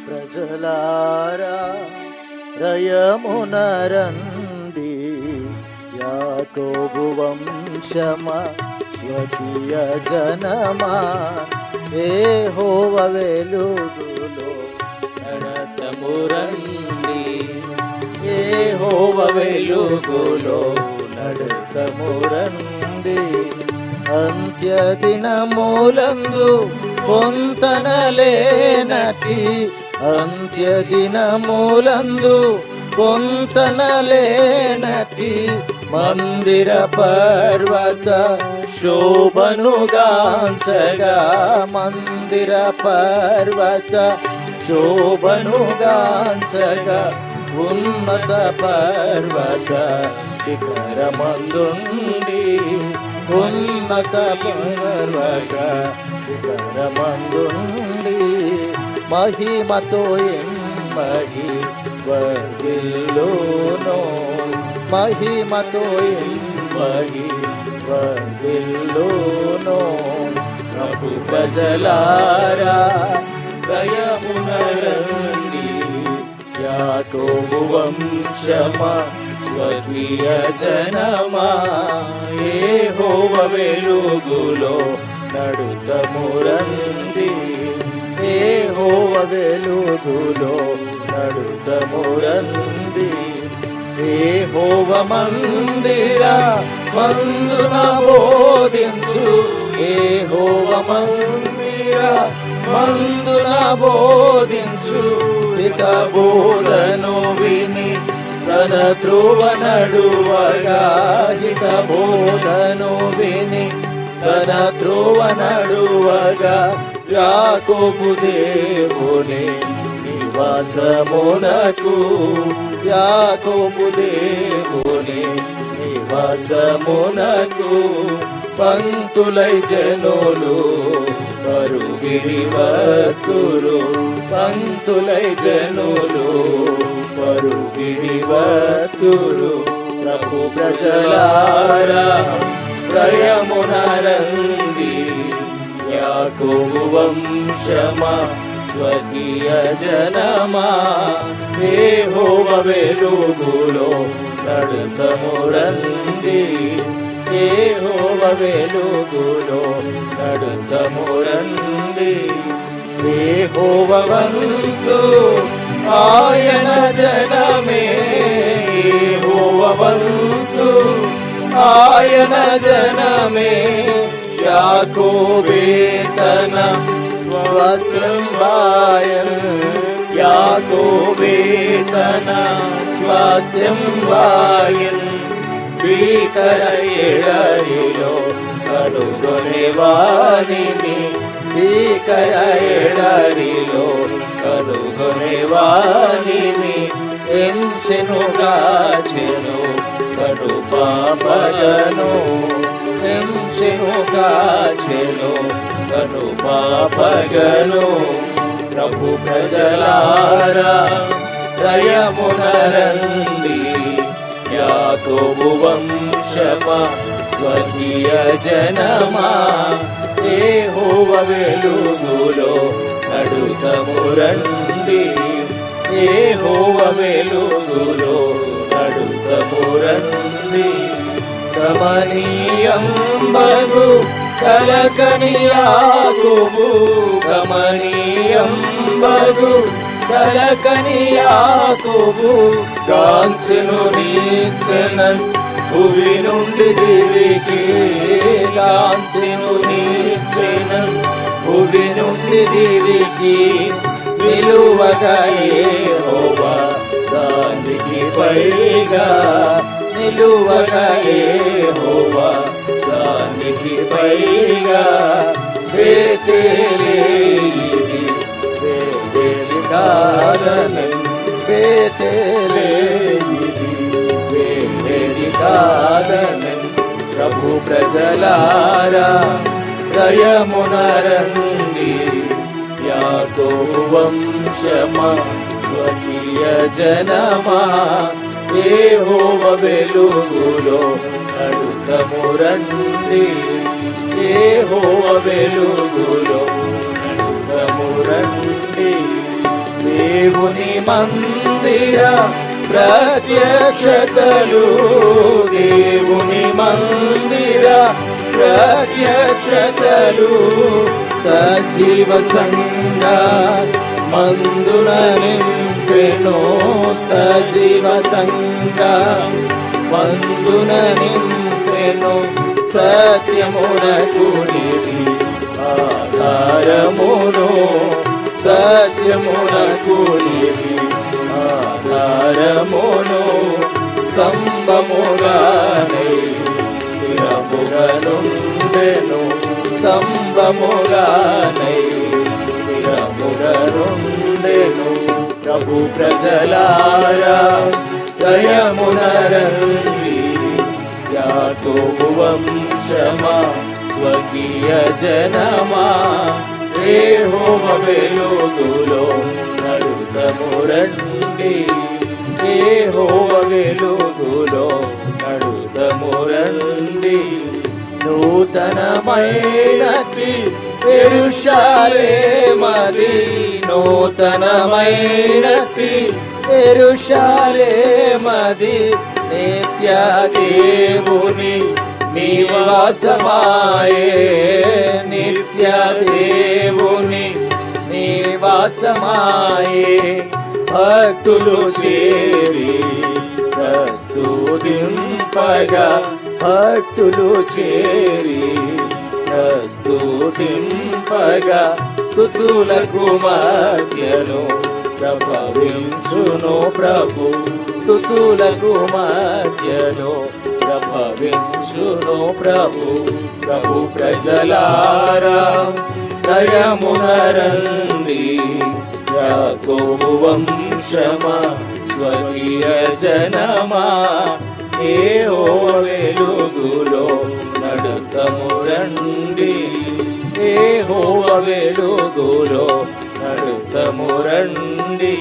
ప్రజలారా రయమునరండి, యాకోబు వంశమా స్వకీయ జనమా, యెహోవా వెలుగులో నడతమురండి, యెహోవా వెలుగులో నడతమురండి. అంత్యదినములందు పొంతనలేనటి, అంత్యదినములందు పొంతనలేనటి మందిర పర్వత శోభనుగాంచగా, మందిర పర్వత శోభనుగాంచగా, ఉన్నత పర్వత శిఖరమందుండి, ఉన్నత పర్వత శిఖరమందుండి, మహిమతో ఎమ్మగి వర్ధిల్లును, మహిమతో ఎమ్మగి వర్ధిల్లును. ప్రభు ప్రజలారా దయమునరండి, యాకోబు వంశమా స్వకీయ జనమా, యెహోవా వెలుగులో నడుతమురండి, యెహోవా వెలుగులో నడుతమురండి. యెహోవా మందిర మందున బోధించు, యెహోవా మందిర మందున బోధించు, ఇక బోధను విని తన త్రోవ నడువగా, ఇక బోధను విని తన త్రోవ నడువగా, యాకోబు దేవుని నివాసమునకు, యాకోబు దేవుని నివాసమునకు పంక్తులై జనులు పరుగిడి వత్తురు, పంక్తులై జనులు పరుగిడి వత్తురు. ప్రభు ప్రజలారా రయమునరండి, యాకోబు వంశమా స్వకీయ జనమా, యెహోవా వెలుగులో నడుతమురండి, యెహోవా వెలుగులో నడుతమురండి. యెహోవా వంతు ఆయన జనమే, యెహోవా వంతు ఆయన జనమే, యాకోబే తన స్వాస్థ్యం వాయన్, యాకోబే తన స్వాస్థ్యం వాయన్. భీకర ఎడరిలో కనుగొనే వాణిని, భీకర ఎడరిలో కనుగొనే వాణిని, ఎంచెను కాచెను కను పాపలను, ఎంచెను కాచెను కను పాపగను. ప్రభు ప్రజలారా దయమునరండి, యాకోబు వంశమా స్వకీయ జనమా, యెహోవా వెలుగులో నడుతమురండి, యెహోవా వెలుగులో నడుతమురండి. గమనీయంబగు కలకని యాకోబు, గమనీయంబగు కలకని యాకోబు, గాంచెను నీచెనన్ భువి నుండి దివికి, గాంచెను నీచెనన్ భువి నుండి దివికి, నిలువగా యెహోవా దానికి పైగా, నిలువగా యెహోవా దానికి పైగా. బేతేలే ఇది బేతేలి కాదనన్, బేతేలే ఇది బేతేలి కాదనన్. ప్రభు ప్రజలారా దయమునరండి, యాకోబు వంశమా స్వకీయ జనమా, యెహోవా వెలుగులో నడుతమురండి, యెహోవా వెలుగులో నడుతమురండి. మందిర ప్రత్యక్షతలు, దేవుని మందిర ప్రత్యక్షతలు, సజీవ సంఘ మందున నింపెను, సజీవ సంఘ మందున నింపెను, సత్యమునకు నిధి ఆధారమును, సత్యమునకు నిధి ఆధారమును, స్తంభముగానై స్థిరముగా నుండెను, స్తంభముగానై స్థిరముగా నుండెను. ప్రభు ప్రజలారా దయమునరండి, యాకోబు వంశమా స్వకీయ జనమా, యెహోవా వెలుగులో నడుతము రండి, యెహోవా వెలుగులో నడుతము రండి. నూతనమైనది యెరూషలేమది, నూతనమైనది యెరూషలేమది, నిత్య దేవుని నివాసమాయే, నిత్య దేవుని నివాసమాయే. భక్తులు చేరి స్తుతింపగా, భక్తులు చేరి స్తుతింపగా, స్తుతులకు మధ్యను ప్రభవించును ప్రభు, స్తుతులకు మధ్యను ప్రభవించును ప్రభు. ప్రభు ప్రజలారా దయమునరండి, యాకోబు వంశమా స్వకీయ జనమా, యెహోవా వెలుగులో నడుతము రండి, యెహోవా వెలుగులో నడుతము రండి.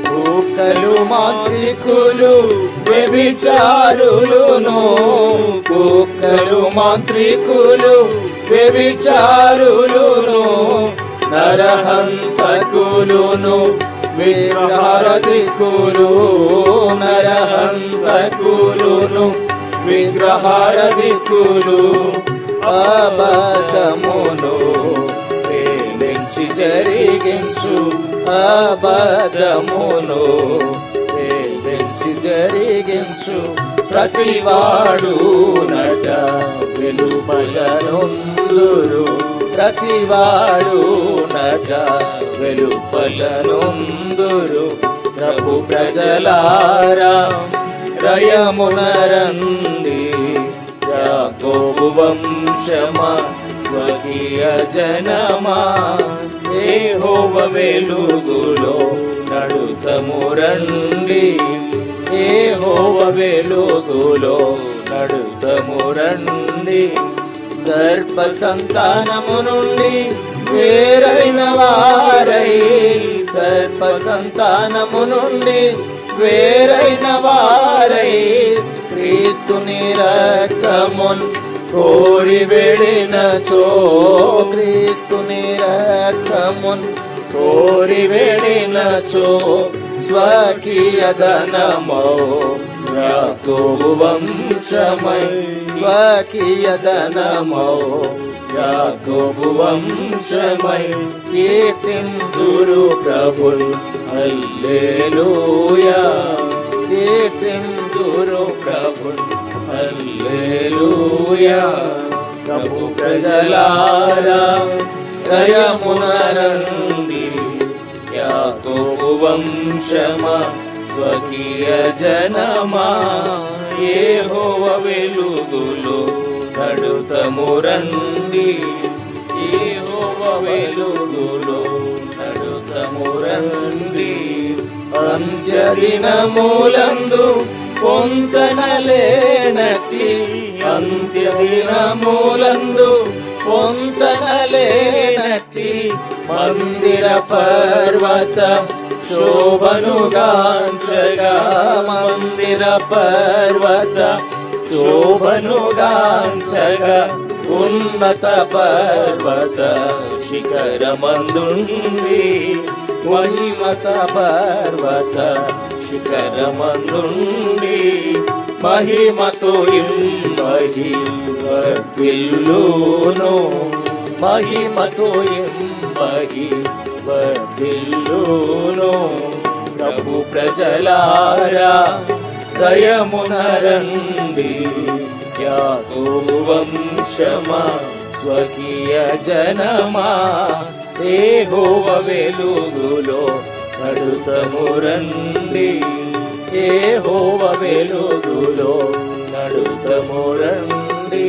కుక్కలు మాంత్రికులు వ్యభిచారులును, కుక్కలు మాంత్రికులు వ్యభిచారులును, నరహంతకులును విగ్రహారధికులు, నరహంతకులును విగ్రహారధికులు, అబద్ధమును ప్రేమించి జరిగించు, అబద్ధమును ప్రేమించి జరిగించు. ప్రతివాడు నట వెలుపలనుందురు, ప్రతివాడు నట వెలుపలనుందురు. ప్రభు ప్రజలారా దయమునరండి, యాకోబు వంశమా స్వకీయ జనమా, యెహోవా వెలుగులో నడుతము రండి, యెహోవా వెలుగులో నడుతము రండి. సర్ప సంతానము నుండి వేరైన వారై, సర్ప సంతానము నుండి వేరైన వారై, క్రీస్తుని రక్తమున్ కోరి వెడినచో, క్రీస్తుని రక్తమున్ కోరి వెడినచో, స్వకీయ ధనమో యాకోబు వంశమై, స్వకీయ ధనమో యాకోబు వంశమై, కీర్తింతురు ప్రభుల్ హల్లెలూయా, కీర్తింతురు ప్రభుల్ హల్లెలూయా. ప్రభు ప్రజలారా దయమునరండి, యాకోబు వంశమా స్వకీయ జనమా, యెహోవా వెలుగులో నడుతము రండి, యెహోవా వెలుగులో నడుతము రండి. అంత్యదినములందు పొంతనలేనట్టి, అంత్యదినములందు పొంతనలేనట్టి, మందిర పర్వత శోభనుగాంచగా, మందిర పర్వత శోభనుగాంచగా, ఉన్నత పర్వత శిఖరమందుండి, మహిమత పర్వత శిఖరమందుండి మహిమతో ఇంబడి వర్ధిల్లును మహిమతో ఇంబడి వర్ధిల్లును ప్రభు ప్రజలారా దయమునరండి యాకోబు వంశమా స్వకీయ జనమా యెహోవ వెలుగులో నడుతమురండి యెహోవ వెలుగులో నడుతమురండి